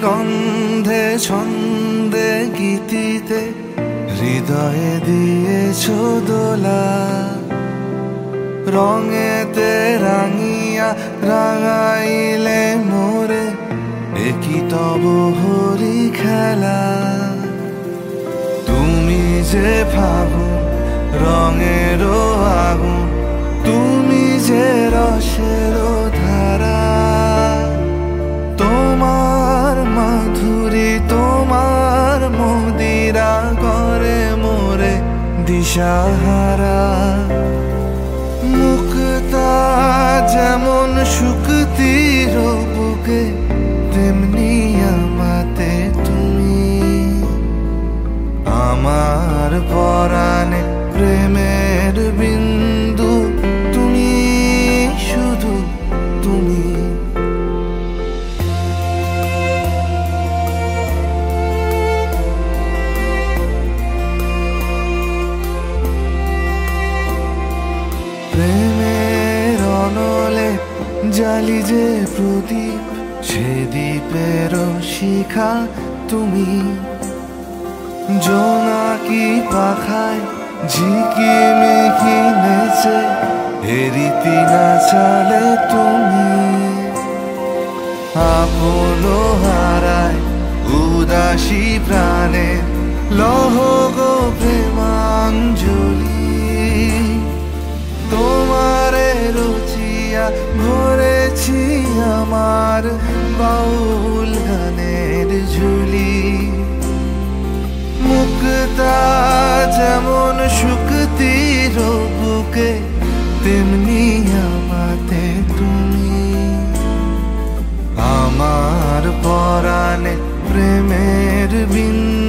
গন্ধে ছন্দে গীতিতে হৃদয়ে দিয়েছ দোলা, রঙেতে রাঙিয়া রাঙাইলে মোরে একই তব হরি খেলা। তুমি যে ফাগুন রঙেরও আগুন, তুমি যে রসেরও ধারা, তোমার মাধুরী তোমার মদিরা করে মোরে দিশাহারা। মুক্তা যেমন শুকতির বুকে, তেমনি আমাতে তুমি। আমার পরাণে প্রেমের বিন্দু তুমি, শুধু তুমি। প্রেমের অনলে জালি যে প্রদীপ, সে দ্বীপের শিখা তুমি। জোনাকি পাখায় ঝিকিমিকি নেচে রীতি নাচালে তুমি। আপন হারায় উদাসী প্রাণে লহ গো প্রেমাঞ্জলি। তোমারে রুচিয়া ভরেছি আমার বাউল গানের ঝুলি। মুক্তা যেমন শুকতির বুকে, তেমনি আমাতে তুমি। আমার পরাণে প্রেমের বিন্দু